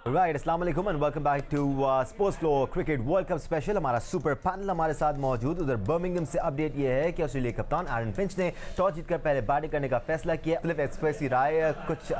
Right, अस्सलाम वालेकुम and welcome back to sports flow cricket world cup special. हमारा super panel हमारे साथ मौजूद। उधर बर्मिंघम से अपडेट ये है कि ऑस्ट्रेलिया कप्तान एरन फिंच ने टॉस जीतकर पहले बैटिंग करने का फैसला किया। फिलिप एक्सप्रेस की राय कुछ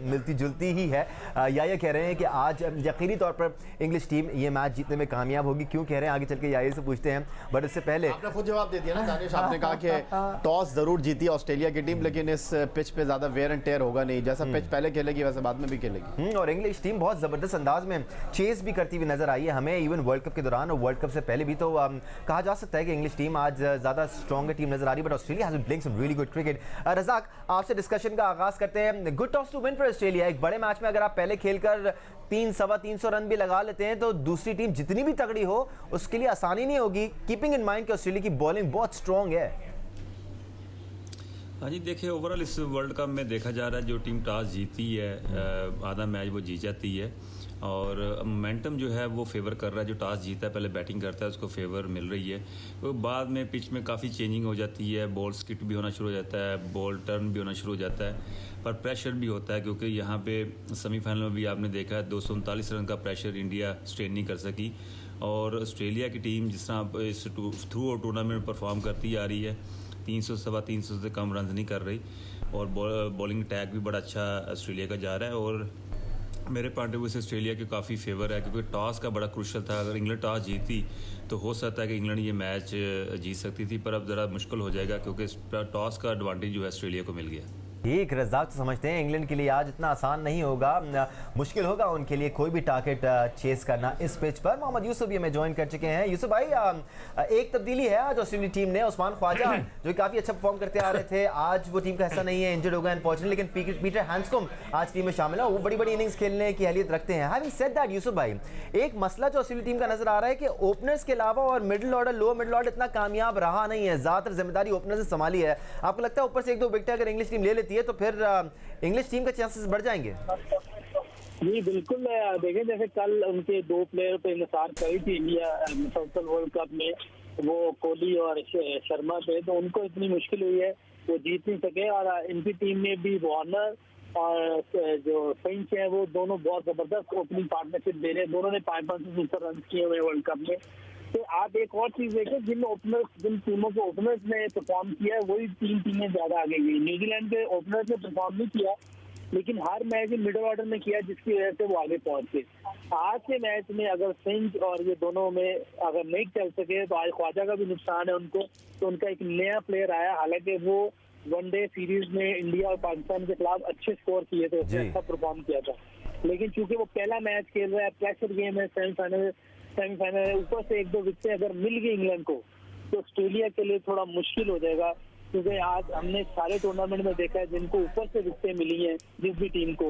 मिलती जुलती ही है। ये कह रहे हैं कि आज यकीनी तौर पर इंग्लिश टीम ये मैच जीतने में कामयाब होगी। क्यों कह रहे हैं आगे चल के से पूछते हैं, बट इससे पहले आपने खुद जवाब दे दिया ना दानिश। आपने कहा कि टॉस जरूर जीती ऑस्ट्रेलिया की टीम, लेकिन इस पिच पे ज्यादा वेयर एंड टेयर होगा नहीं। जैसा पिच पहले खेलेगी वैसे बाद में भी खेलेगी। और इंग्लिश टीम बहुत जबरदस्त अंदाज में चेस भी करती हुई नजर आई है हमें, इवन वर्ल्ड कप के दौरान और वर्ल्ड कप से पहले भी। तो कहा जा सकता है कि इंग्लिश टीम आज ज्यादा स्ट्रॉन्गर टीम नजर आ रही है, but Australia has been playing some really good cricket. Razzaq, आपसे डिस्कशन का आगाज करते हैं। Good toss to win for Australia. एक बड़े मैच में अगर आप पहले खेलकर 300-325 रन भी लगा लेते हैं तो दूसरी टीम जितनी भी तगड़ी हो उसके लिए आसानी नहीं होगी, कीपिंग इन माइंड कि ऑस्ट्रेलिया की बॉलिंग बहुत स्ट्रॉन्ग है। हाँ जी, देखिए ओवरऑल इस वर्ल्ड कप में देखा जा रहा है जो टीम टॉस जीती है आधा मैच वो जीत जाती है, और मोमेंटम जो है वो फेवर कर रहा है। जो टॉस जीता है पहले बैटिंग करता है उसको फेवर मिल रही है। तो बाद में पिच में काफ़ी चेंजिंग हो जाती है, बॉल स्किट भी होना शुरू हो जाता है, बॉल टर्न भी होना शुरू हो जाता है, पर प्रेशर भी होता है क्योंकि यहाँ पे सेमीफाइनल में भी आपने देखा है 239 रन का प्रेशर इंडिया स्ट्रेन नहीं कर सकी। और ऑस्ट्रेलिया की टीम जिस तरह इस थ्रू और टूर्नामेंट में परफॉर्म करती आ रही है, 300-325 से कम रन नहीं कर रही, और बॉलिंग अटैक भी बड़ा अच्छा ऑस्ट्रेलिया का जा रहा है। और मेरे पॉइंट ऑफ व्यू से ऑस्ट्रेलिया के काफ़ी फेवर है क्योंकि टॉस का बड़ा क्रूशल था। अगर इंग्लैंड टॉस जीती तो हो सकता है कि इंग्लैंड ये मैच जीत सकती थी, पर अब ज़रा मुश्किल हो जाएगा क्योंकि टॉस का एडवांटेज जो है ऑस्ट्रेलिया को मिल गया। ठीक, रज़ाक तो समझते हैं इंग्लैंड के लिए आज इतना आसान नहीं होगा, मुश्किल होगा उनके लिए कोई भी टारगेट चेस करना इस पिच पर। मोहम्मद यूसुफ भी हमें ज्वाइन कर चुके हैं। यूसुफ भाई, एक तब्दीली है आज ऑस्ट्रेलिया टीम ने। उस्मान ख्वाजा जो काफ़ी अच्छा परफॉर्म करते आ रहे थे, आज वो टीम का हिस्सा नहीं है, इंजर्ड हो गए अनफॉर्चुनेटली, लेकिन पीटर हैंड्सकॉम्ब आज टीम में शामिल है। वो बड़ी बड़ी इनिंग्स खेलने की अहलियत रखते हैं। हैविंग सेड दैट यूसुफ भाई, एक मसला जो ऑस्ट्रेलिया टीम का नजर आ रहा है कि ओपनर्स के अलावा और middle order lower middle order इतना कामयाब रहा नहीं है, ज़्यादातर जिम्मेदारी ओपनर से संभाली है। आपको लगता है ऊपर से एक दो विकेट अगर इंग्लिश टीम ले लेती है तो फिर इंग्लिश टीम के चांसेस बढ़ जाएंगे? जी बिल्कुल। देखें जैसे कल उनके दो प्लेयर पे इंतजार करी थी इंडिया मुसलसल वर्ल्ड कप में, वो कोहली और शर्मा पे, तो उनको इतनी मुश्किल हुई है वो जीत नहीं सके। और इनकी टीम में भी वार्नर और जो फिंच है वो दोनों बहुत जबरदस्त ओपनिंग पार्टनरशिप दे रहे हैं। दोनों ने 500 रन किए हुए वर्ल्ड कप में। तो आप एक और चीज देखें, जिन टीमों के ओपनर्स ने परफॉर्म किया है वही तीन टीमें ज्यादा आगे गई। न्यूजीलैंड के ओपनर्स ने परफॉर्म नहीं किया, लेकिन हर मैच मिडिल ऑर्डर में किया, जिसकी वजह से वो आगे पहुंचे। आज के मैच में अगर फिंच और ये दोनों में अगर नहीं चल सके तो आज ख्वाजा का भी नुकसान है उनको। तो उनका एक नया प्लेयर आया, हालांकि वो वनडे सीरीज में इंडिया और पाकिस्तान के खिलाफ अच्छे स्कोर किए थे, उसने अच्छा परफॉर्म किया था, लेकिन चूंकि वो पहला मैच खेल रहा है, प्रेशर गेम है, सेमीफाइनल ऊपर से एक दो विकेटें अगर मिल गई इंग्लैंड को तो ऑस्ट्रेलिया के लिए थोड़ा मुश्किल हो जाएगा। क्योंकि आज हमने सारे टूर्नामेंट में देखा है जिनको ऊपर से विकेटें मिली हैं, जिस भी टीम को,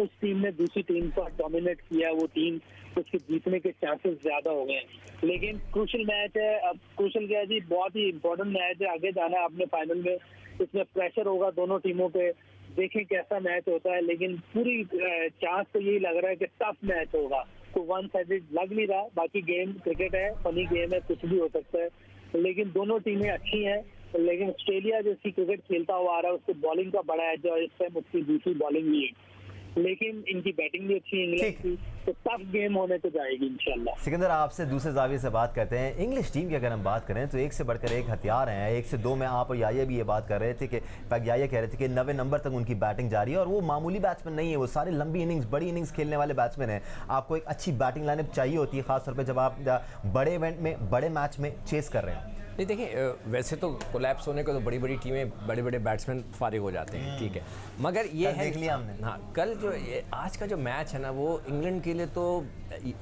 उस टीम ने दूसरी टीम को डोमिनेट किया, वो टीम उसके जीतने के चांसेस ज्यादा हो गए हैं। लेकिन क्रूशल मैच है। अब क्रूशल क्या है जी, बहुत ही इंपॉर्टेंट मैच है, आगे जाना है अपने फाइनल में। इसमें प्रेशर होगा दोनों टीमों पे, देखें कैसा मैच होता है। लेकिन पूरी चांस तो यही लग रहा है कि टफ मैच होगा, तो वन साइडेड लग नहीं रहा। बाकी गेम क्रिकेट है, फनी गेम है, कुछ भी हो सकता है, लेकिन दोनों टीमें अच्छी हैं। लेकिन ऑस्ट्रेलिया जैसी क्रिकेट खेलता हुआ आ रहा है, उसको बॉलिंग का बड़ा एज है, इस टाइम उसकी दूसरी बॉलिंग भी है, लेकिन इनकी बैटिंग भी अच्छी है इंग्लैंड की, तो टफ गेम होने तो जाएगी इंशाल्लाह। सिकंदर, आपसे दूसरे जाविये से बात करते हैं। इंग्लिश टीम की अगर हम बात करें तो एक से बढ़कर एक हथियार हैं। एक से दो में आप और याया भी ये बात कर रहे थे कि याया कह रहे थे कि 90 नंबर तक उनकी बैटिंग जारी है, और वो मामूली बैट्समैन नहीं है, वो सारे लंबी इनिंग्स बड़ी इनिंग्स खेलने वाले बैट्समैन हैं। आपको एक अच्छी बैटिंग लाइनअप चाहिए होती है, खासतौर पर जब आप बड़े इवेंट में, बड़े मैच में चेस कर रहे हैं। नहीं देखिए, वैसे तो कोलैप्स होने को तो बड़ी बड़ी टीमें, बड़े बड़े बैट्समैन फारिग हो जाते हैं, ठीक है, मगर ये है देख लिया हमने। हाँ, कल जो आज का जो मैच है ना, वो इंग्लैंड के लिए तो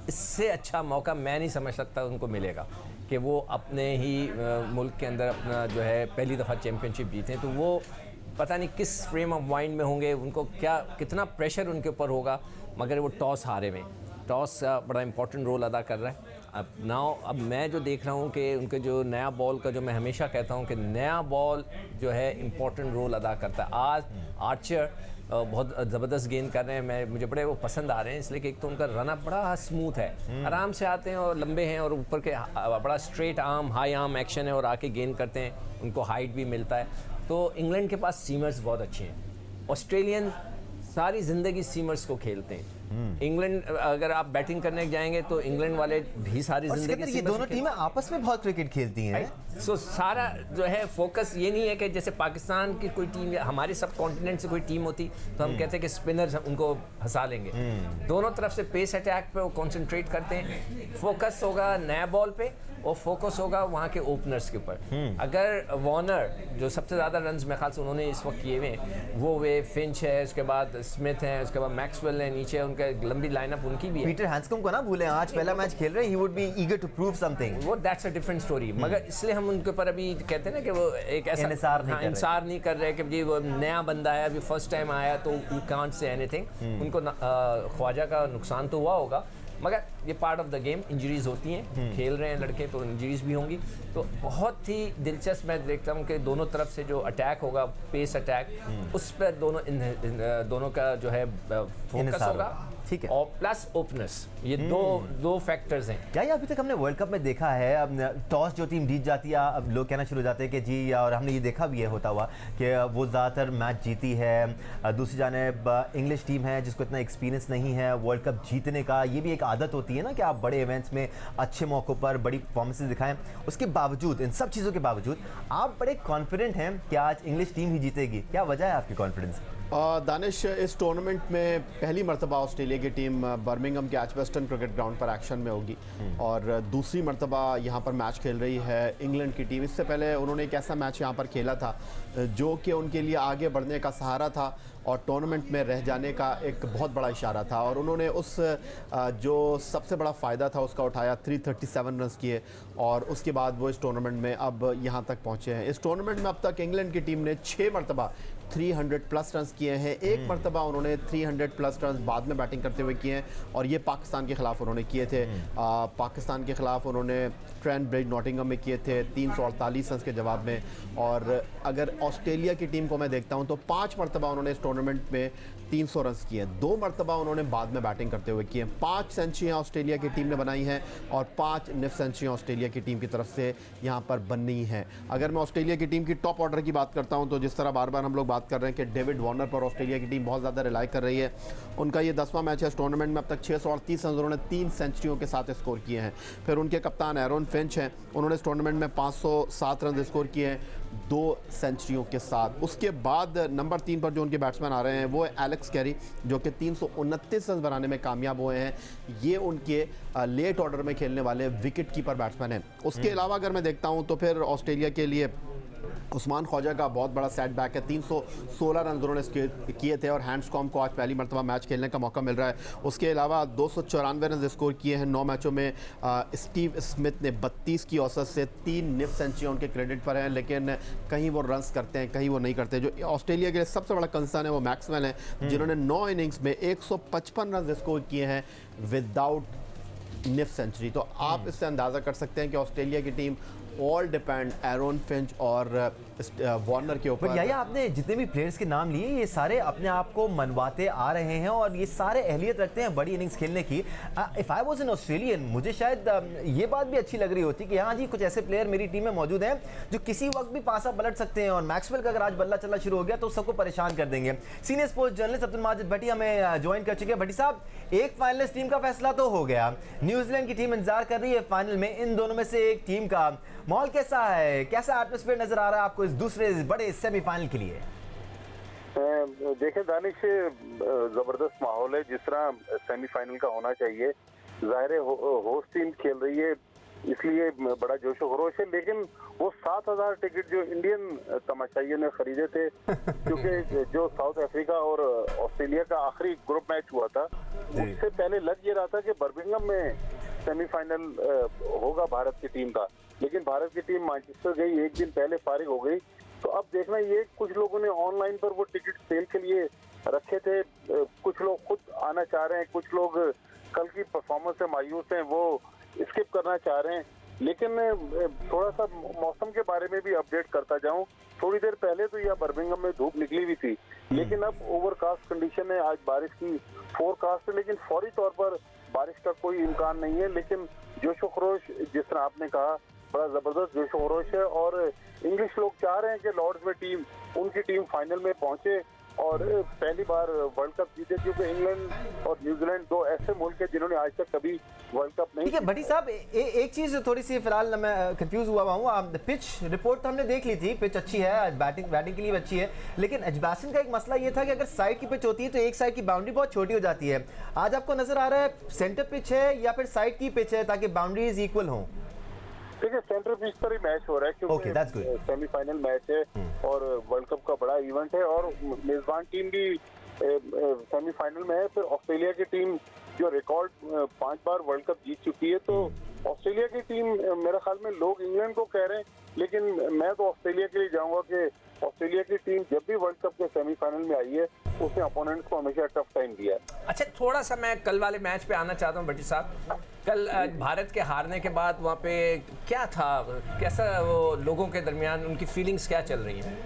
इससे अच्छा मौका मैं नहीं समझ सकता उनको मिलेगा कि वो अपने ही मुल्क के अंदर अपना जो है पहली दफ़ा चैम्पियनशिप जीतें। तो वो पता नहीं किस फ्रेम ऑफ माइंड में होंगे, उनको क्या कितना प्रेशर उनके ऊपर होगा, मगर वो टॉस हारे में, टॉस बड़ा इंपॉर्टेंट रोल अदा कर रहा है। अब मैं जो देख रहा हूँ कि उनके जो नया बॉल का, जो मैं हमेशा कहता हूँ कि नया बॉल जो है इम्पोर्टेंट रोल अदा करता है। आज आर्चर बहुत ज़बरदस्त गेंद कर रहे हैं, मुझे बड़े वो पसंद आ रहे हैं, इसलिए कि एक तो उनका रनअप बड़ा स्मूथ है, आराम से आते हैं और लंबे हैं, और ऊपर के बड़ा straight arm, high arm action है, और आके गेंद करते हैं, उनको हाइट भी मिलता है। तो इंग्लैंड के पास सीमर्स बहुत अच्छे हैं। ऑस्ट्रेलियन सारी ज़िंदगी सीमर्स को खेलते हैं, इंग्लैंड अगर आप बैटिंग करने जाएंगे तो इंग्लैंड वाले भी सारी और जिंदगी सिकंदर, ये दोनों टीमें आपस में बहुत क्रिकेट खेलती हैं। सो सारा जो है फोकस ये नहीं है कि जैसे पाकिस्तान की कोई टीम या हमारे सब कॉन्टिनेंट से कोई टीम होती तो हम कहते हैं कि स्पिनर्स उनको फंसा लेंगे। दोनों तरफ से पेस अटैक पे वो कंसंट्रेट करते हैं, फोकस होगा नया बॉल पे और फोकस होगा वहाँ के ओपनर्स के ऊपर। अगर वार्नर जो सबसे ज़्यादा रन्स मेरे ख्याल से उन्होंने इस वक्त किए हुए हैं वो वे फिंच है, उसके बाद स्मिथ है, उसके बाद मैक्सवेल है, नीचे उनके लंबी लाइनअप उनकी भी है। पीटर हैंड्सकॉम को ना भूलें, आज पहला मैच खेल रहे हैं, he would be eager to prove something. वो दैट्स अ डिफरेंट स्टोरी, मगर इसलिए हम उनके ऊपर अभी कहते हैं ना कि वो एक ऐसा इंसार नहीं कर रहे कि जी वो नया बंदा है, अभी फर्स्ट टाइम आया तो यू कांट से एनीथिंग। उनको ख्वाजा का नुकसान तो हुआ होगा मगर ये part of the game, injuries होती हैं, खेल रहे हैं लड़के तो इंजरीज भी होंगी। तो बहुत ही दिलचस्प मैं देखता हूँ कि दोनों तरफ से जो अटैक होगा, पेस अटैक, उस पर दोनों का जो है फोकस होगा। ठीक है, और प्लस ओपनर्स, ये दो फैक्टर्स हैं। क्या ये अभी तक हमने वर्ल्ड कप में देखा है, अब टॉस जो टीम जीत जाती है अब लोग कहना शुरू हो जाते हैं कि जी, और हमने ये देखा भी है होता हुआ कि वो ज़्यादातर मैच जीती है। दूसरी जानिब इंग्लिश टीम है जिसको इतना एक्सपीरियंस नहीं है वर्ल्ड कप जीतने का। ये भी एक आदत होती है ना कि आप बड़े इवेंट्स में अच्छे मौक़ों पर बड़ी परफॉर्मेंसेस दिखाएं। उसके बावजूद, इन सब चीज़ों के बावजूद आप बड़े कॉन्फिडेंट हैं कि आज इंग्लिश टीम ही जीतेगी। क्या वजह है आपकी कॉन्फिडेंस? दानिश, इस टूर्नामेंट में पहली मरतबा ऑस्ट्रेलिया की टीम बर्मिंघम के एजबस्टन क्रिकेट ग्राउंड पर एक्शन में होगी और दूसरी मरतबा यहाँ पर मैच खेल रही है इंग्लैंड की टीम। इससे पहले उन्होंने एक ऐसा मैच यहाँ पर खेला था जो कि उनके लिए आगे बढ़ने का सहारा था और टूर्नामेंट में रह जाने का एक बहुत बड़ा इशारा था, और उन्होंने उस जो सबसे बड़ा फ़ायदा था उसका उठाया, 337 रन किए और उसके बाद वो इस टूर्नामेंट में अब यहाँ तक पहुँचे हैं। इस टूर्नामेंट में अब तक इंग्लैंड की टीम ने 6 मरतबा 300 प्लस रन किए हैं। एक मरतबा उन्होंने 300 प्लस रन बाद में बैटिंग करते हुए किए हैं और ये पाकिस्तान के ख़िलाफ़ उन्होंने किए थे। पाकिस्तान के ख़िलाफ़ उन्होंने ट्रेंट ब्रिज नॉटिंघम में किए थे 348 रन के जवाब में। और अगर ऑस्ट्रेलिया की टीम को मैं देखता हूं तो 5 मरतबा उन्होंने इस टूर्नामेंट में 300 रन किए, 2 मरतबा उन्होंने बाद में बैटिंग करते हुए किए। 5 सेंचुरियाँ ऑस्ट्रेलिया की टीम ने बनाई हैं और 5 निफ सेंचुरियाँ ऑस्ट्रेलिया की टीम की तरफ से यहाँ पर बननी हैं। अगर मैं ऑस्ट्रेलिया की टीम की टॉप ऑर्डर की बात करता हूँ तो जिस तरह बार बार हम लोग बात कर रहे हैं कि डेविड वार्नर पर ऑस्ट्रेलिया की टीम बहुत ज़्यादा रिलाई कर रही है। उनका ये 10वां मैच है इस टूर्नामेंट में, अब तक 638 रन उन्होंने 3 सेंचुरियों के साथ स्कोर किए हैं। फिर उनके कप्तान एरोन फिंच हैं, उन्होंने इस टूर्नामेंट में 507 रन स्कोर किए हैं 2 सेंचुरियों के साथ। उसके बाद नंबर 3 पर जो उनके बैट्समैन आ रहे हैं वो है एलेक्स कैरी जो कि 329 रन बनाने में कामयाब हुए हैं। ये उनके लेट ऑर्डर में खेलने वाले विकेट कीपर बैट्समैन हैं। उसके अलावा अगर मैं देखता हूं तो फिर ऑस्ट्रेलिया के लिए उस्मान ख्वाजा का बहुत बड़ा सेटबैक है, 316 रन उन्होंने किए थे और हैंड्सकॉम को आज पहली मरतबा मैच खेलने का मौका मिल रहा है। उसके अलावा 294 रन स्कोर किए हैं 9 मैचों में। स्टीव स्मिथ ने 32 की औसत से 3 निफ सेंचुरी उनके क्रेडिट पर हैं, लेकिन कहीं वो रन्स करते हैं कहीं वो नहीं करते। जो ऑस्ट्रेलिया के लिए सबसे बड़ा कंसर्न है वो मैक्सवेल हैं जिन्होंने 9 इनिंग्स में 155 रन स्कोर किए हैं विदाउट निफ सेंचुरी। तो आप इससे अंदाज़ा कर सकते हैं कि ऑस्ट्रेलिया की team all depend Aaron Finch और वार्नर के ऊपर। या आपने जितने भी प्लेयर्स के नाम लिए ये सारे अपने आप को मनवाते आ रहे हैं और ये सारे अहलियत रखते हैं बड़ी इनिंग्स खेलने की। If I was an Australian मुझे शायद ये बात भी अच्छी लग रही होती कि हाँ जी कुछ ऐसे प्लेयर मेरी टीम में मौजूद हैं जो किसी वक्त भी पासा पलट सकते हैं और मैक्सवेल का अगर आज बल्ला चलना शुरू हो गया तो सबको परेशान कर देंगे। Senior sports journalist Abdul Majid Bhatti हमें ज्वाइन कर चुके हैं। भट्टी साहब, एक फाइनलिस्ट टीम का फैसला तो हो गया, न्यूजीलैंड की टीम इंतजार कर रही है फाइनल में इन दोनों में से एक टीम का। माहौल कैसा है, कैसा एटमॉस्फेयर नजर आ रहा है आपको इस दूसरे बड़े सेमीफाइनल के लिए? देखें दानिश, जबरदस्त माहौल है जिस तरह सेमीफाइनल का होना चाहिए। जाहिर है होस्ट टीम खेल रही है इसलिए बड़ा जोशो खरोश है, लेकिन वो 7000 टिकट जो इंडियन तमाशाइयों ने खरीदे थे क्योंकि जो साउथ अफ्रीका और ऑस्ट्रेलिया का आखिरी ग्रुप मैच हुआ था उससे पहले लग ये रहा था कि बर्मिंघम में सेमीफाइनल होगा भारत की टीम का, लेकिन भारत की टीम मैनचेस्टर गई, एक दिन पहले फारिग हो गई। तो अब देखना ये कुछ लोगों ने ऑनलाइन पर वो टिकट सेल के लिए रखे थे, कुछ लोग खुद आना चाह रहे हैं, कुछ लोग कल की परफॉर्मेंस से मायूस हैं वो स्किप करना चाह रहे हैं। लेकिन थोड़ा सा मौसम के बारे में भी अपडेट करता जाऊं, थोड़ी देर पहले तो यह बर्मिंघम में धूप निकली हुई थी लेकिन अब ओवरकास्ट कंडीशन है, आज बारिश की फोरकास्ट है, लेकिन फौरी तौर पर बारिश का कोई इम्कान नहीं है। लेकिन जोशो खरोश जिस तरह आपने कहा बड़ा जबरदस्त जोशो खरोश है और इंग्लिश लोग चाह रहे हैं कि लॉर्ड्स में उनकी टीम फाइनल में पहुंचे और पहली बार वर्ल्ड कप जीते, क्योंकि इंग्लैंड और न्यूजीलैंड दो ऐसे मुल्क हैं जिन्होंने आज तक कभी वर्ल्ड कप नहीं। ठीक है भट्टी साहब, एक चीज थोड़ी सी फिलहाल मैं कंफ्यूज हुआ हूँ। पिच रिपोर्ट तो हमने देख ली थी, पिच अच्छी है, बैटिंग के लिए भी अच्छी है, लेकिन एजबास्टन का एक मसला ये था कि अगर साइड की पिच होती है तो एक साइड की बाउंड्री बहुत छोटी हो जाती है। आज आपको नजर आ रहा है सेंटर पिच है या फिर साइड की पिच है ताकि बाउंड्रीज इक्वल हों? देखिए सेंट्रल पिच पर ही मैच हो रहा है, क्योंकि सेमीफाइनल मैच है और वर्ल्ड कप का बड़ा इवेंट है, और मेजबान टीम भी सेमीफाइनल में है। फिर ऑस्ट्रेलिया की टीम जो रिकॉर्ड 5 बार वर्ल्ड कप जीत चुकी है, तो ऑस्ट्रेलिया की टीम मेरे ख्याल में लोग इंग्लैंड को कह रहे हैं, लेकिन मैं तो ऑस्ट्रेलिया के लिए जाऊंगा कि ऑस्ट्रेलिया की टीम जब भी वर्ल्ड कप के सेमीफाइनल में आई है उसने अपोनेंट्स को हमेशा टफ टाइम दिया है। अच्छा, थोड़ा सा मैं कल वाले मैच पे आना चाहता हूँ भट्टी साहब। कल भारत के हारने के बाद वहाँ पे क्या था, कैसा वो लोगों के दरमियान उनकी फीलिंग्स क्या चल रही हैं?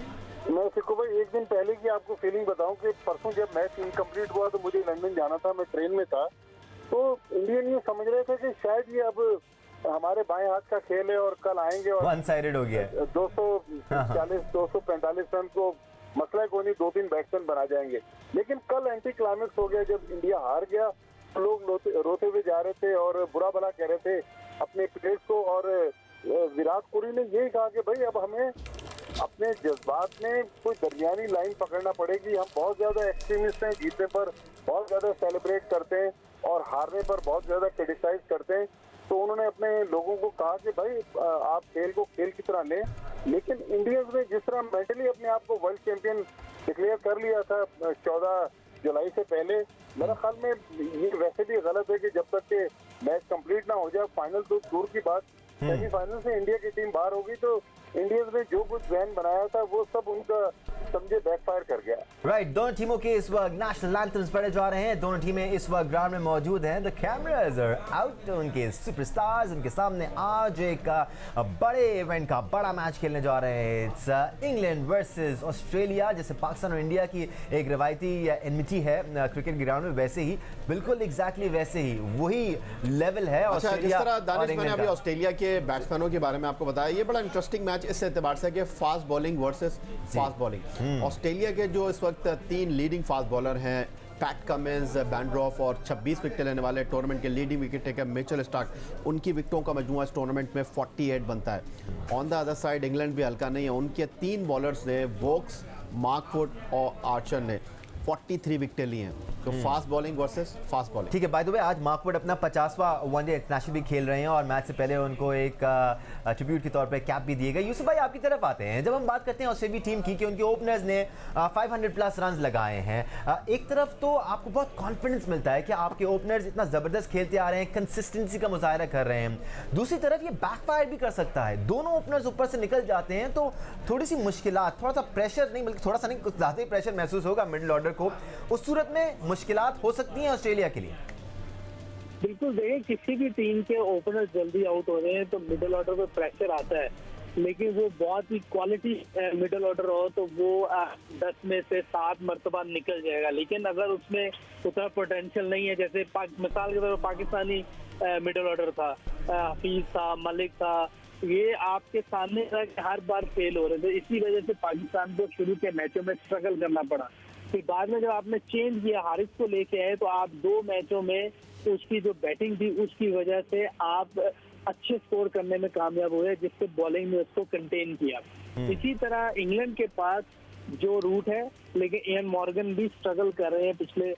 मैं सिक्को भाई एक दिन पहले की आपको फीलिंग बताऊं कि परसों जब मैच इनकम्प्लीट हुआ तो मुझे लंदन जाना था, मैं ट्रेन में था, तो इंडियन ये समझ रहे थे कि शायद ये अब हमारे बाएं हाथ का खेल है और कल आएंगे और वन साइडेड हो गया, 240-245 रन को मसला कोई नहीं, 2-3 बैट्समैन बना जाएंगे। लेकिन कल एंटी क्लाइमेक्स हो गया, जब इंडिया हार गया तो लोग रोते हुए जा रहे थे और बुरा भला कह रहे थे अपने प्लेयर्स को, और विराट कोहली ने यही कहा कि भाई अब हमें अपने जज्बात में कोई दरमियानी लाइन पकड़ना पड़ेगी। हम बहुत ज्यादा एक्सट्रीमिस्ट हैं, जीतने पर बहुत ज्यादा सेलिब्रेट करते हैं और हारने पर बहुत ज्यादा क्रिटिसाइज करते हैं। तो उन्होंने अपने लोगों को कहा कि भाई आप खेल को खेल की तरह लें, लेकिन इंडियंस ने जिस तरह मेंटली अपने आप को वर्ल्ड चैंपियन डिक्लेयर कर लिया था 14 जुलाई से पहले, मेरा ख्याल में ये वैसे भी गलत है कि जब तक के मैच कंप्लीट ना हो जाए, फाइनल तो दूर की बात, सेमीफाइनल से इंडिया की टीम बाहर होगी तो इंडियंस ने जो कुछ प्लान बनाया था वो सब उनका समझे बैकफायर कर गया। राइट, दोनों टीमों के इस वक्त नेशनल एंथम्स पढ़े जा रहे हैं, दोनों टीमें इस वक्त ग्राउंड में मौजूद हैं। द कैमरास आर आउट, उनके सुपरस्टार्स उनके सामने आज एक बड़े इवेंट का बड़ा मैच खेलने जा रहे हैं। It's England versus Australia. जैसे पाकिस्तान और इंडिया की एक रवायती एनमिटी है क्रिकेट ग्राउंड में, वैसे ही बिल्कुल एग्जैक्टली वैसे ही वही लेवल है अच्छा, जिस ऑस्ट्रेलिया तरह और दानिश मैंने इंग्लैंड अभी का। ऑस्ट्रेलिया के बैट्समैनों के बारे में आपको बताया, ये बड़ा इंटरेस्टिंग मैच इस एतबार से कि fast bowling versus fast bowling. Australia के जो इस वक्त 3 लीडिंग फास्ट बॉलर हैं, पैट कमिंस, बैंड्रॉफ, और 26 विकेट लेने वाले टूर्नामेंट के leading wicket taker Mitchell Starc, उनकी विकेटों का मजमूआ इस टूर्नामेंट में 48 बनता है। On the other side England भी हल्का नहीं है, उनके 3 बॉलर्स ने, वोक्स, मार्कवुड और आर्चर ने 43 विकेटें ली हैं। तो fast bowling versus fast bowling. ठीक है, बाय द वे आज मार्कवुड अपना 50वां वनडे इंटरनेशनल भी खेल रहे हैं और मैच से पहले उनको एक ट्रिब्यूट के तौर पे कैप भी दिए गए। यूसुफ भाई आपकी तरफ आते हैं, जब हम बात करते हैं ऑस्ट्रेलिया टीम की कि उनके ओपनर्स ने 500 प्लस रन लगाए हैं, एक तरफ तो आपको बहुत कॉन्फिडेंस मिलता है कि आपके ओपनर्स इतना ज़बरदस्त खेलते आ रहे हैं, कंसिस्टेंसी का मुजाहरा कर रहे हैं, दूसरी तरफ ये बैकफायर भी कर सकता है, दोनों ओपनर्स ऊपर से निकल जाते हैं तो थोड़ी सी मुश्किलात, थोड़ा सा प्रेशर नहीं, बल्कि थोड़ा सा नहीं, कुछ ज़्यादा ही प्रेशर महसूस होगा मिडिल ऑर्डर को, उस सूरत में मुश्किलात हो सकती हैं ऑस्ट्रेलिया के लिए। बिल्कुल, देखिए किसी भी टीम के ओपनर जल्दी आउट हो रहे हैं तो मिडिल ऑर्डर पे प्रेशर आता है, लेकिन वो बहुत ही क्वालिटी मिडिल ऑर्डर हो तो वो 10 में से 7 मरतबा निकल जाएगा। लेकिन अगर उसमें उतना पोटेंशियल नहीं है, जैसे मिसाल के तौर पर पाकिस्तानी मिडिल ऑर्डर था, हफीज था, मलिक था, ये आपके सामने था कि हर बार फेल हो रहे थे, इसी वजह से पाकिस्तान को शुरू के मैचों में स्ट्रगल करना पड़ा। फिर बाद में जब आपने चेंज किया, हारिस को लेके आए, तो आप 2 मैचों में उसकी जो बैटिंग थी उसकी वजह से आप अच्छे स्कोर करने में कामयाब हुए, जिससे बॉलिंग में उसको कंटेन किया। इसी तरह इंग्लैंड के पास जो रूट है, लेकिन इयन मॉर्गन भी स्ट्रगल कर रहे हैं पिछले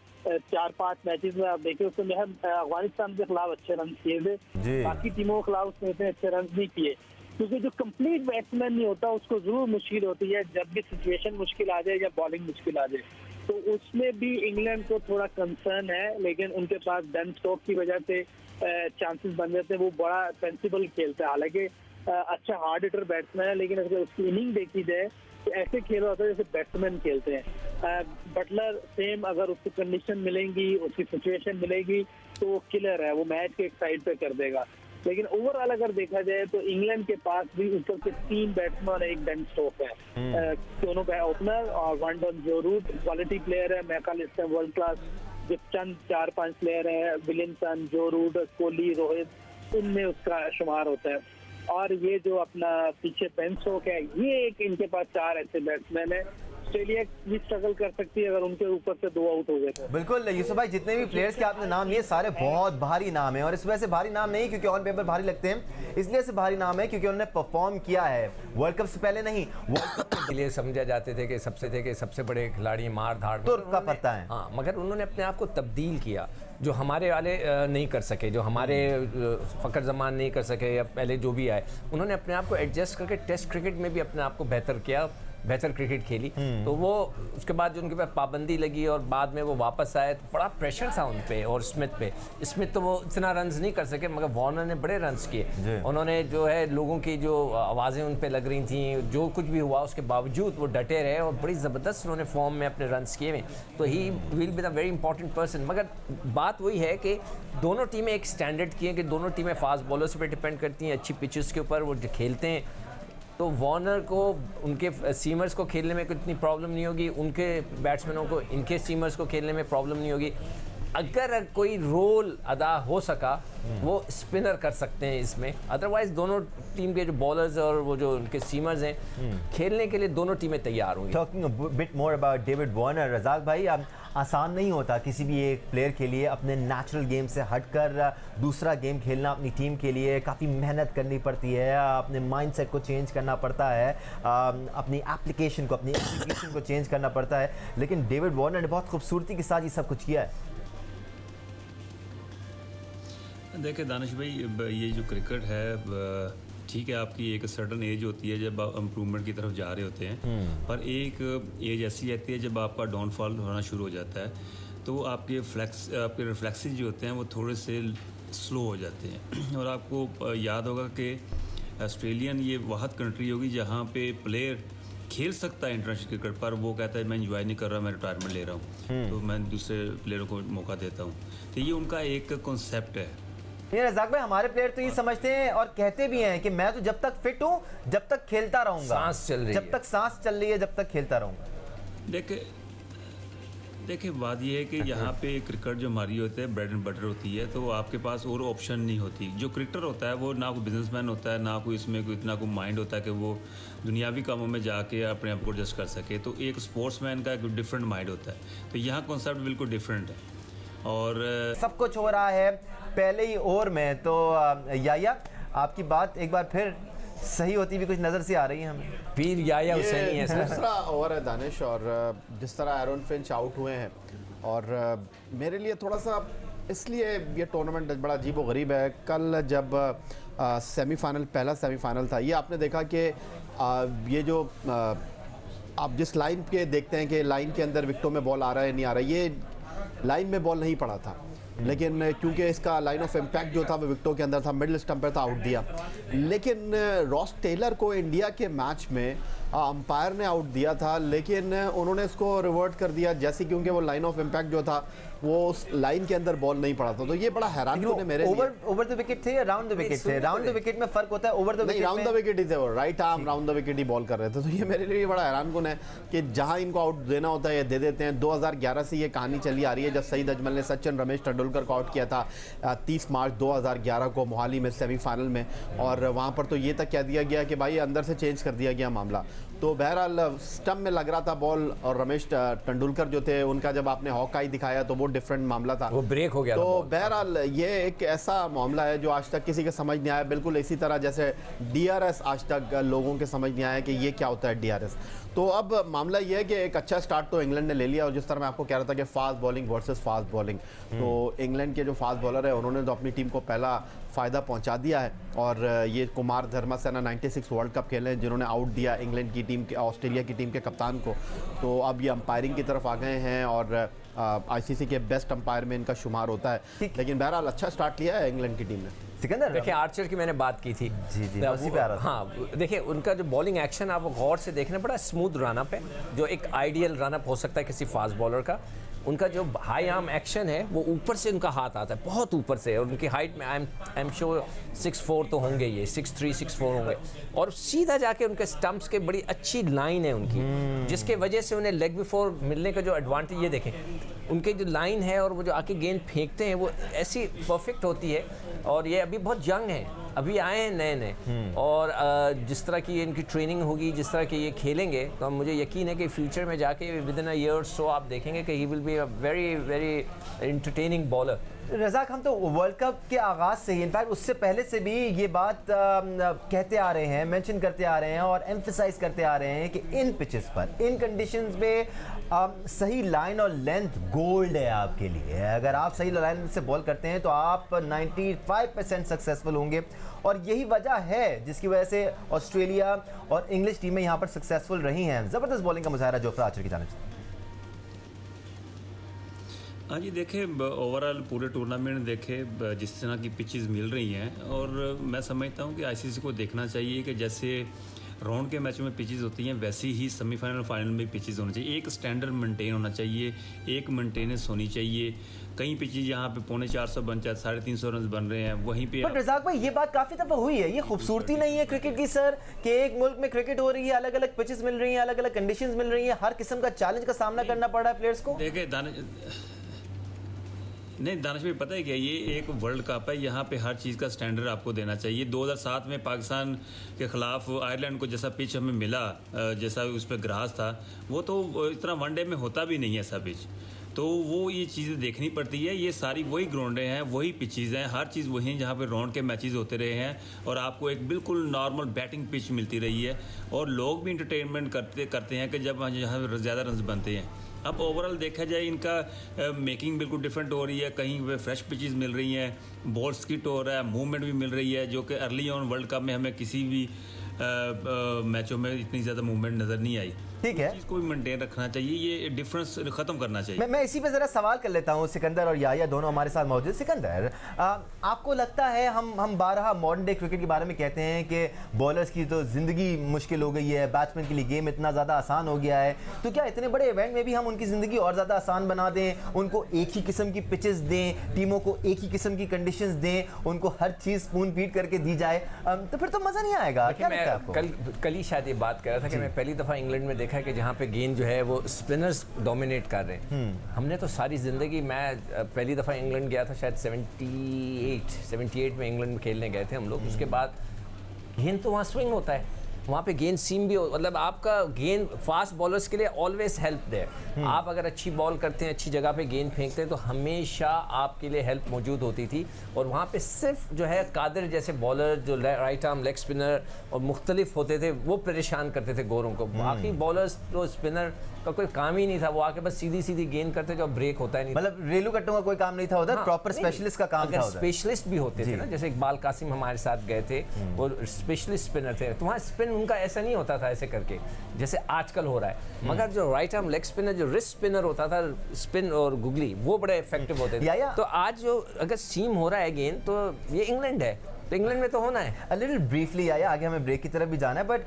4-5 मैचेस में। आप देखिए उसमें अफगानिस्तान के खिलाफ अच्छे रन किए थे, बाकी टीमों के खिलाफ उसने इतने अच्छे रन नहीं किए, क्योंकि जो कंप्लीट बैट्समैन नहीं होता उसको जरूर मुश्किल होती है जब भी सिचुएशन मुश्किल आ जाए या बॉलिंग मुश्किल आ जाए। तो उसमें भी इंग्लैंड को थोड़ा कंसर्न है, लेकिन उनके पास बेन स्टोक्स की वजह से चांसेस बन जाते हैं। वो बड़ा सेंसिबल खेलता है, हालांकि अच्छा हार्ड हिटर बैट्समैन है, लेकिन अगर उसकी इनिंग देखी जाए तो ऐसे खेल होता है जैसे बैट्समैन खेलते हैं। बटलर सेम, अगर उसको कंडीशन मिलेंगी, उसकी सिचुएशन मिलेगी तो वो किलर है, वो मैच के एक साइड पे कर देगा। लेकिन ओवरऑल अगर देखा जाए तो इंग्लैंड के पास भी ऊपर से 3 बैट्समैन और 1 बेन स्टोक है, दोनों का ओपनर, और वन डॉन जो रूट क्वालिटी प्लेयर है, मैकालिस्टर वर्ल्ड क्लास, जो चंद 4-5 प्लेयर है, विलियमसन, जो रूट, कोहली, रोहित, उनमें उसका शुमार होता है। और ये जो अपना पीछे बेन स्टोक है, ये एक इनके पास 4 ऐसे बैट्समैन है। ऑस्ट्रेलिया भी स्ट्रगल कर सकती है अगर उनके ऊपर से 2 आउट हो गए तो। बिल्कुल यूसुफ भाई, जितने भी प्लेयर्स के आपने नाम लिए सारे बहुत भारी नाम हैं, और इस वजह से भारी नाम नहीं क्योंकि ऑन पेपर भारी लगते हैं, इसलिए से भारी नाम है क्योंकि उन्होंने परफॉर्म किया है वर्ल्ड कप से पहले नहीं, वर्ल्ड कप के लिए समझा जाते थे कि सबसे बड़े खिलाड़ी मार धाड़ तुर्क का पता है। हाँ, मगर उन्होंने अपने आप को तब्दील किया, जो हमारे वाले नहीं कर सके, जो हमारे फ़खर जमान नहीं कर सके या पहले जो भी आए, उन्होंने अपने आप को एडजस्ट करके टेस्ट क्रिकेट में भी अपने आप को बेहतर किया, बेहतर क्रिकेट खेली। तो वो उसके बाद जो उनके पास पाबंदी लगी और बाद में वो वापस आए तो बड़ा प्रेशर था उन पे और स्मिथ पे। स्मिथ तो वो इतना रन्स नहीं कर सके, मगर वार्नर ने बड़े रन्स किए। उन्होंने जो है लोगों की जो आवाज़ें उन पे लग रही थी, जो कुछ भी हुआ उसके बावजूद वो डटे रहे और बड़ी ज़बरदस्त उन्होंने फॉर्म में अपने रन्स किए हैं। तो ही will be the very important person. मगर बात वही है कि दोनों टीमें एक स्टैंडर्ड की हैं कि दोनों टीमें फास्ट बॉलर्स पर डिपेंड करती हैं, अच्छी पिचेस के ऊपर वो खेलते हैं। तो वार्नर को उनके सीमर्स को खेलने में इतनी प्रॉब्लम नहीं होगी, उनके बैट्समैनों को इनके सीमर्स को खेलने में प्रॉब्लम नहीं होगी। अगर कोई रोल अदा हो सका वो स्पिनर कर सकते हैं इसमें, अदरवाइज दोनों टीम के जो बॉलर्स और वो जो उनके सीमर्स हैं खेलने के लिए दोनों टीमें तैयार होंगी। Talking bit more about David Warner, Razzaq भाई, आसान नहीं होता किसी भी एक प्लेयर के लिए अपने नेचुरल गेम से हटकर दूसरा गेम खेलना। अपनी टीम के लिए काफ़ी मेहनत करनी पड़ती है, अपने माइंडसेट को चेंज करना पड़ता है, अपनी एप्लीकेशन को, अपनी एप्लीकेशन को चेंज करना पड़ता है। लेकिन डेविड वार्नर ने बहुत खूबसूरती के साथ ये सब कुछ किया है। देखिए दानिश भाई, ये जो क्रिकेट है ठीक है, आपकी एक सर्टन एज होती है जब आप इम्प्रूवमेंट की तरफ जा रहे होते हैं, पर एक एज ऐसी रहती है जब आपका डाउनफॉल होना शुरू हो जाता है, तो आपके रिफ्लेक्सेस जो होते हैं वो थोड़े से स्लो हो जाते हैं। और आपको याद होगा कि ऑस्ट्रेलियन ये वाहद कंट्री होगी जहाँ पे प्लेयर खेल सकता है इंटरनेशनल क्रिकेट, पर वो कहता है मैं एंजॉय नहीं कर रहा, मैं रिटायरमेंट ले रहा हूँ, तो मैं दूसरे प्लेयरों को मौका देता हूँ। तो ये उनका एक कॉन्सेप्ट है। ये रज़ाक भाई, हमारे प्लेयर तो ये समझते हैं और कहते भी हैं कि मैं तो जब तक फिट हूँ जब तक खेलता रहूंगा, सांस चल रही जब है, तक सांस चल रही है जब तक खेलता रहूंगा। देखिए बात ये है कि यहाँ पे क्रिकेट जो हमारी होती है ब्रेड एंड बटर होती है, तो आपके पास और ऑप्शन नहीं होती। जो क्रिकेटर होता है वो ना कोई बिजनेसमैन होता है, ना कोई इसमें कोई इतना कोई माइंड होता है कि वो दुनियावी कामों में जाके अपने आप को एडजस्ट कर सके। तो एक स्पोर्ट्समैन का एक डिफरेंट माइंड होता है, तो यहाँ कॉन्सेप्ट बिल्कुल डिफरेंट है। और सब कुछ हो रहा है पहले ही ओवर में, तो याया आपकी बात एक बार फिर सही होती भी कुछ नज़र से आ रही है हमें। फिर याया हुसैनी है सर। दूसरा ओवर है दानिश, और जिस तरह एरन फिंच आउट हुए हैं, और मेरे लिए थोड़ा सा इसलिए ये टूर्नामेंट बड़ा अजीब व गरीब है। कल जब सेमीफाइनल, पहला सेमीफाइनल था, ये आपने देखा कि ये जो आप जिस लाइन के देखते हैं कि लाइन के अंदर विकेटों में बॉल आ रहा है नहीं आ रहा है, ये लाइन में बॉल नहीं पड़ा था, लेकिन क्योंकि इसका लाइन ऑफ इम्पैक्ट जो था वो विकेटों के अंदर था, मिडिल स्टंप पर था, आउट दिया। लेकिन रॉस टेलर को इंडिया के मैच में अंपायर ने आउट दिया था, लेकिन उन्होंने इसको रिवर्ट कर दिया जैसे, क्योंकि वो लाइन ऑफ इम्पैक्ट जो था वो उस लाइन के अंदर बॉल नहीं पड़ा था। तो ये बड़ा हैरान है मेरे लिए। ओवर द विकेट थे या राउंड द विकेट थे? राउंड द विकेट में फर्क होता है, over the wicket round the wicket ही थे, वो right arm round the wicket ही बॉल कर रहे थे। तो ये मेरे लिए बड़ा हैरानकुन है कि जहां इनको आउट देना होता है ये दे देते हैं। 2011 से ये कहानी चली आ रही है, जब सईद अजमल ने सचिन रमेश तेंदुलकर को आउट किया था 30 मार्च 2011 को मोहाली में सेमीफाइनल में, और वहां पर तो ये तक कह दिया गया कि भाई अंदर से चेंज कर दिया गया मामला। तो बहरहाल स्टंप में लग रहा था बॉल, और रमेश तेंदुलकर जो थे उनका जब आपने हॉकाई दिखाया तो वो डिफरेंट मामला था, वो ब्रेक हो गया। तो बहरहाल ये एक ऐसा मामला है जो आज तक किसी के समझ नहीं आया। बिल्कुल इसी तरह जैसे DRS आज तक लोगों के समझ नहीं आया कि ये क्या होता है DRS। तो अब मामला ये है कि एक अच्छा स्टार्ट तो इंग्लैंड ने ले लिया, और जिस तरह मैं आपको कह रहा था कि fast bowling versus fast bowling, तो इंग्लैंड के जो फास्ट बॉलर है उन्होंने तो अपनी टीम को पहला फ़ायदा पहुंचा दिया है। और ये कुमार धर्मसेना 96 वर्ल्ड कप खेले हैं, जिन्होंने आउट दिया इंग्लैंड की टीम के, ऑस्ट्रेलिया की टीम के कप्तान को। तो अब ये अंपायरिंग की तरफ आ गए हैं, और ICC के बेस्ट अंपायर में इनका शुमार होता है। लेकिन बहरहाल अच्छा स्टार्ट लिया है इंग्लैंड की टीम ने। सिकंदर, देखिए आर्चर की मैंने बात की थी, जी उसी पे आ रहा था। हाँ, देखिए उनका जो बॉलिंग एक्शन आप गौर से देखना, बड़ा स्मूथ रनअप है, जो एक आइडियल रनअप हो सकता है किसी फास्ट बॉलर का। उनका जो हाई आर्म एक्शन है वो ऊपर से उनका हाथ आता है, बहुत ऊपर से, और उनकी हाइट में आई एम श्योर 6'4" तो होंगे, ये 6'3", 6'4" होंगे, और सीधा जाके उनके स्टंप्स के बड़ी अच्छी लाइन है उनकी, जिसके वजह से उन्हें लेग बिफोर मिलने का जो एडवांटेज, ये देखें उनके जो लाइन है और वो जो आके गेंद फेंकते हैं वो ऐसी परफेक्ट होती है। और ये अभी बहुत यंग है, अभी आए हैं नए नए, और जिस तरह की इनकी ट्रेनिंग होगी, जिस तरह के ये खेलेंगे, तो मुझे यकीन है कि फ्यूचर में जाके with in a year so आप देखेंगे कि he will be a very very entertaining bowler. Razzaq, हम तो वर्ल्ड कप के आगाज़ से ही, इनफैक्ट उससे पहले से भी ये बात कहते आ रहे हैं, मेंशन करते आ रहे हैं और एम्फसाइज करते आ रहे हैं कि इन पिचेस पर, इन कंडीशंस में सही लाइन और लेंथ गोल्ड है आपके लिए। अगर आप सही लाइन से बॉल करते हैं तो आप 95% सक्सेसफुल होंगे, और यही वजह है जिसकी वजह से ऑस्ट्रेलिया और इंग्लिश टीमें यहाँ पर सक्सेसफुल रही हैं। ज़बरदस्त बॉलिंग का मुजाहरा जोफ्रा आर्चर की जानिब से। हाँ जी, देखे ओवरऑल पूरे टूर्नामेंट देखे जिस तरह की पिचेस मिल रही हैं, और मैं समझता हूँ कि आईसीसी को देखना चाहिए कि जैसे राउंड के मैचों में पिचेस होती हैं वैसी ही सेमीफाइनल फाइनल में पिचेस होनी चाहिए। एक स्टैंडर्ड मेंटेन होना चाहिए, एक मेंटेनेंस होनी चाहिए। कई पिचेस यहाँ पे 450 बन जाते, 350 रन बन रहे हैं, वहीं पे। बट रज़ाक भाई, ये बात काफी दफा हुई है, ये खूबसूरती नहीं है क्रिकेट की सर, कि एक मुल्क में क्रिकेट हो रही है, अलग अलग पिचेस मिल रही हैं, अलग अलग कंडीशंस मिल रही हैं, हर किस्म का चैलेंज का सामना करना पड़ रहा है प्लेयर्स को। देखिए दानिश भाई, पता है क्या, ये एक वर्ल्ड कप है, यहाँ पे हर चीज़ का स्टैंडर्ड आपको देना चाहिए। 2007 में पाकिस्तान के ख़िलाफ़ आयरलैंड को जैसा पिच हमें मिला, जैसा उस पर ग्रास था, वो तो इतना वनडे में होता भी नहीं है ऐसा पिच। तो वो ये चीज़ें देखनी पड़ती है। ये सारी वही ग्राउंडें हैं, वही पिचेज़ हैं, हर चीज़ वही है जहाँ पे राउंड के मैचेस होते रहे हैं, और आपको एक बिल्कुल नॉर्मल बैटिंग पिच मिलती रही है, और लोग भी इंटरटेनमेंट करते हैं कि जब यहाँ ज़्यादा रन बनते हैं। अब ओवरऑल देखा जाए, इनका मेकिंग बिल्कुल डिफरेंट हो रही है, कहीं पे फ्रेश पिचेस मिल रही हैं, बॉल स्किट हो रहा है, मूवमेंट भी मिल रही है, जो कि अर्ली ऑन वर्ल्ड कप में हमें किसी भी मैचों में इतनी ज़्यादा मूवमेंट नज़र नहीं आई। ठीक है, इसको भी मेंटेन रखना चाहिए, ये डिफरेंस खत्म करना चाहिए। मैं इसी पे जरा सवाल कर लेता हूँ। सिकंदर और याया दोनों हमारे साथ मौजूद। सिकंदर, आपको लगता है, हम बारहा मॉडर्न डे क्रिकेट के बारे में कहते हैं कि बॉलर्स की तो ज़िंदगी मुश्किल हो गई है, बैट्समैन के लिए गेम इतना ज़्यादा आसान हो गया है, तो क्या इतने बड़े इवेंट में भी हम उनकी ज़िंदगी और ज़्यादा आसान बना दें, उनको एक ही किस्म की पिचेस दें, टीमों को एक ही किस्म की कंडीशंस दें, उनको हर चीज़ स्पून फीड करके दी जाए, तो फिर तो मज़ा नहीं आएगा? क्या लगता है आपको? कल ही शायद ये बात कर रहा था कि मैं पहली दफ़ा इंग्लैंड में देखा कि जहाँ पे गेंद जो है वो स्पिनर्स डोमिनेट कर रहे हैं। हमने तो सारी ज़िंदगी, मैं पहली दफ़ा इंग्लैंड गया था शायद 78 में इंग्लैंड में खेलने गए थे हम लोग। उसके बाद गेंद तो वहाँ स्विंग होता है, वहाँ पे गेंद सीम भी मतलब आपका गेंद फास्ट बॉलर्स के लिए ऑलवेज हेल्प देयर। आप अगर अच्छी बॉल करते हैं, अच्छी जगह पे गेंद फेंकते हैं, तो हमेशा आपके लिए हेल्प मौजूद होती थी। और वहाँ पे सिर्फ जो है कादिर जैसे बॉलर, जो राइट आर्म लेग स्पिनर और मुख्तलिफ होते थे, वो परेशान करते थे गोरों को। बाकी बॉलर्स तो स्पिनर का कोई काम ही नहीं था, वो आके बस सीधी सीधी गेंद करते जो ब्रेक होता ही नहीं। मतलब रेलू कट्टों का कोई काम नहीं था उधर, प्रॉपर स्पेशलिस्ट का काम था उधर। स्पेशलिस्ट भी होते थे ना, जैसे इकबाल कासिम हमारे साथ गए थे, वो स्पेशलिस्ट स्पिनर थे, तो वहाँ स्पिन उनका ऐसा नहीं होता था ऐसे करके जैसे आजकल हो रहा है। मगर जो राइट आर्म लेग स्पिनर, जो रिस्ट स्पिनर होता था, स्पिन और गुगली, वो बड़े इफेक्टिव होते थे। तो आज जो अगर सीम हो रहा है गेंद, तो ये इंग्लैंड है, तो इंग्लैंड में तो होना है। A little briefly आया, आगे हमें ब्रेक की तरफ भी जाना है, बट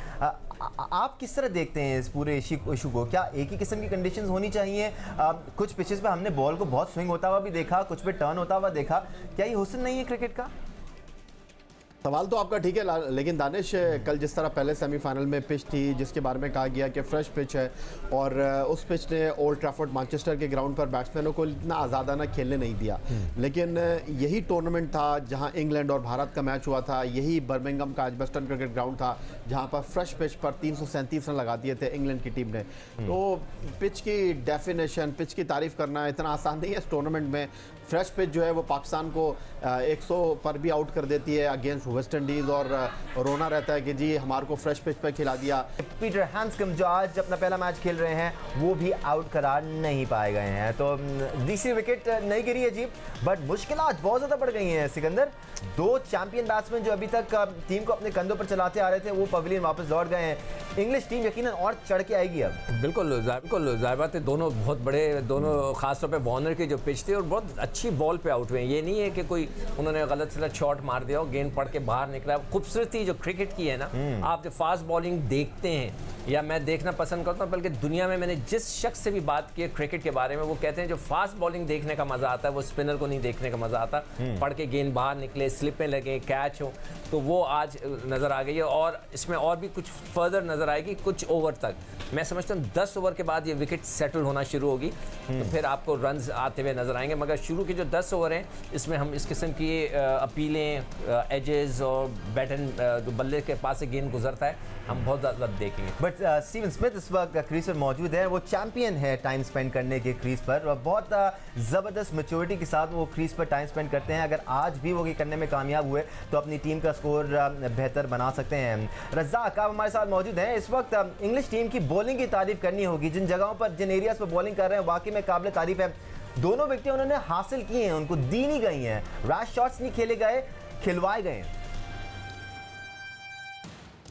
आप किस तरह देखते हैं इस पूरे इशू को? क्या एक ही किस्म की कंडीशंस होनी चाहिए? कुछ पिचेस पे हमने बॉल को बहुत स्विंग होता हुआ भी देखा, कुछ पे टर्न होता हुआ देखा, क्या ये हुस्न नहीं है क्रिकेट का? सवाल तो आपका ठीक है, लेकिन दानिश, कल जिस तरह पहले सेमीफाइनल में पिच थी जिसके बारे में कहा गया कि फ्रेश पिच है, और उस पिच ने ओल्ड ट्रैफर्ड मैनचेस्टर के ग्राउंड पर बैट्समैनों को इतना आज़ादाना खेलने नहीं दिया। लेकिन यही टूर्नामेंट था जहां इंग्लैंड और भारत का मैच हुआ था, यही बर्मिंघम का एजबस्टन क्रिकेट ग्राउंड था जहां पर फ्रेश पिच पर 337 रन लगा दिए थे इंग्लैंड की टीम ने। तो पिच की डेफिनेशन, पिच की तारीफ करना इतना आसान नहीं है इस टूर्नामेंट में। फ्रेश पिच जो है वो पाकिस्तान को 100 पर भी आउट कर देती है अगेंस्ट वेस्ट इंडीज़, और रोना रहता है कि जी हमारे को फ्रेश पिच पे खिला दिया। पीटर हैंड्सकम्ब जो आज अपना पहला मैच खेल रहे हैं, वो भी आउट करार नहीं पाए गए हैं, तो दूसरी विकेट नहीं गिरी है जी, बट मुश्किलात बहुत ज़्यादा बढ़ गई हैं। सिकंदर, 2 चैंपियन बैट्समैन जो अभी तक टीम को अपने कंधों पर चलाते आ रहे थे, वो पवेलियन वापस लौट गए हैं। इंग्लिश टीम यकीनन और चढ़ के आएगी अब। बिल्कुल जाहिर बात है, दोनों बहुत बड़े, दोनों खासतौर पे वार्नर की जो पिच थी, और बहुत अच्छी बॉल पे आउट हुए हैं। ये नहीं है कि कोई उन्होंने गलत सलत शॉट मार दिया हो, गेंद पड़ के बाहर निकला। खूबसूरती जो क्रिकेट की है ना, आप जो फास्ट बॉलिंग देखते हैं या मैं देखना पसंद करता हूँ, बल्कि दुनिया में मैंने जिस शख्स से भी बात की है क्रिकेट के बारे में, वो कहते हैं जो फास्ट बॉलिंग देखने का मज़ा आता है वो स्पिनर को नहीं देखने का मज़ा आता। पढ़ के गेंद बाहर निकले, स्लिपें लगे, कैच हो, तो वो आज नज़र आ गई है। और इसमें और भी कुछ फर्दर नज़र आएगी कुछ ओवर तक। मैं समझता हूँ 10 ओवर के बाद ये विकेट सेटल होना शुरू होगी, तो फिर आपको रन्स आते हुए नज़र आएंगे। मगर शुरू के जो 10 ओवर हैं इसमें हम इस किस्म की अपीलें, एजेस और बैटन जो बल्ले के पास से गेंद गुजरता है हम बहुत ज़्यादा देखेंगे। बट स्टीवन स्मिथ इस वक्त क्रीज पर मौजूद है, वो चैंपियन है टाइम स्पेंड करने के क्रीज पर, और बहुत ज़बरदस्त मैच्योरिटी के साथ वो क्रीज पर टाइम स्पेंड करते हैं। अगर आज भी वो ये करने में कामयाब हुए तो अपनी टीम का स्कोर बेहतर बना सकते हैं। रज़ाक, आप हमारे साथ मौजूद हैं। इस वक्त इंग्लिश टीम की बॉलिंग की तारीफ करनी होगी, जिन जगहों पर, जिन एरियाज पर बॉलिंग कर रहे हैं वाकई में काबिल तारीफ है। दोनों विकेटें उन्होंने हासिल की हैं, उनको दी नहीं गई हैं, रैश शॉट्स नहीं खेले गए, खिलवाए गए।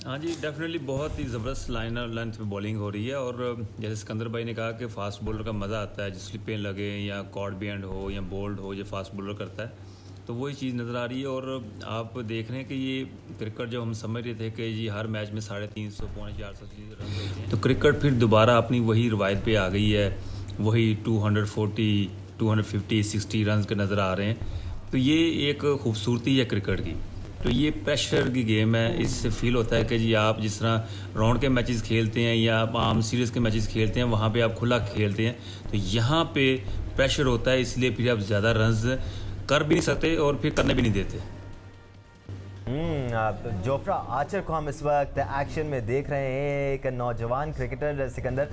हाँ जी, डेफिनेटली बहुत ही ज़बरदस्त लाइन और लेंथ पे बॉलिंग हो रही है। और जैसे सिकंदर भाई ने कहा कि फास्ट बॉलर का मज़ा आता है, जो स्लिपें लगे या कॉर्ड बैंड हो या बोल्ड हो, जो फास्ट बॉलर करता है, तो वही चीज़ नज़र आ रही है। और आप देख रहे हैं कि ये क्रिकेट जब हम समझ रहे थे कि जी हर मैच में 350 पौने 400 रन होते हैं, तो क्रिकेट फिर दोबारा अपनी वही रवायत पे आ गई है, वही 240, 250, 60 रन के नज़र आ रहे हैं। तो ये एक खूबसूरती है क्रिकेट की। तो ये प्रेशर की गेम है, इससे फील होता है कि जी आप जिस तरह राउंड के मैचेस खेलते हैं या आप आम सीरीज़ के मैचेस खेलते हैं, वहाँ पे आप खुला खेलते हैं, तो यहाँ पे प्रेशर होता है, इसलिए फिर आप ज़्यादा रन्स कर भी नहीं सकते और फिर करने भी नहीं देते। जोफ्रा आर्चर को हम इस वक्त एक्शन में देख रहे हैं, एक नौजवान क्रिकेटर सिकंदर।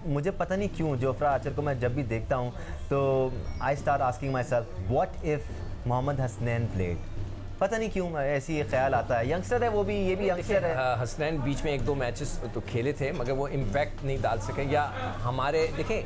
मुझे पता नहीं क्यों जोफ्रा आर्चर को मैं जब भी देखता हूँ तो I start asking myself, what if Mohammad Hasnain played. पता नहीं क्यों ऐसी ख्याल आता है। यंगस्टर है वो भी, ये भी यंगस्टर है। हसनैन बीच में 1-2 मैचेस तो खेले थे, मगर वो इम्पैक्ट नहीं डाल सके। या हमारे देखें,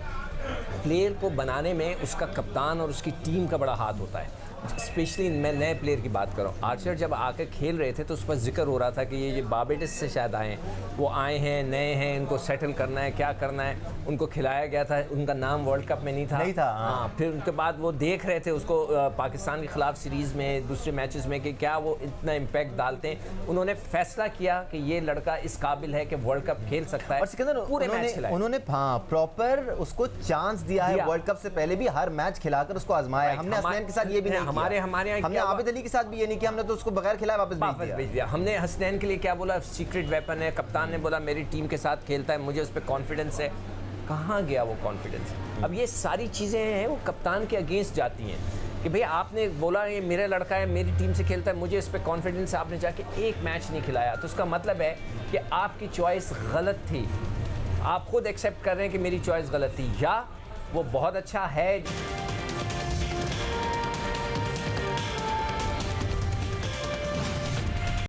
प्लेयर को बनाने में उसका कप्तान और उसकी टीम का बड़ा हाथ होता है। स्पेशली मैं नए प्लेयर की बात कर रहा हूँ। आर्चर जब आकर खेल रहे थे तो उस पर जिक्र हो रहा था कि ये बारबाडोस से शायद आए हैं, वो आए हैं, नए हैं, इनको सेटल करना है, क्या करना है। उनको खिलाया गया था, उनका नाम वर्ल्ड कप में नहीं था। हाँ, फिर उनके बाद वो देख रहे थे उसको पाकिस्तान के खिलाफ सीरीज़ में, दूसरे मैचेस में, कि क्या वो इतना इम्पैक्ट डालते हैं। उन्होंने फैसला किया कि ये लड़का इस काबिल है कि वर्ल्ड कप खेल सकता है, और सिकंदर पूरे मैच खिलाए। उन्होंने प्रॉपर उसको चांस दिया है। वर्ल्ड कप से पहले भी हर मैच खिलाकर उसको आजमाया। हमने हसनैन के साथ ये भी नहीं हमारे यहाँ हमने आबिद अली के साथ भी ये नहीं किया, हमने तो उसको बगैर खिलाए वापस भेज दिया। हमने हसनैन के लिए क्या बोला, सीक्रेट वेपन है। कप्तान ने बोला मेरी टीम के साथ खेलता है, मुझे उस पर कॉन्फिडेंस है। कहाँ गया वो कॉन्फिडेंस? अब ये सारी चीज़ें हैं वो कप्तान के अगेंस्ट जाती हैं कि भाई आपने बोला ये मेरा लड़का है, मेरी टीम से खेलता है, मुझे इस पर कॉन्फिडेंस है, आपने जाके एक मैच नहीं खिलाया, तो उसका मतलब है कि आपकी चॉइस गलत थी। आप खुद एक्सेप्ट कर रहे हैं कि मेरी चॉइस गलत थी, या वो बहुत अच्छा है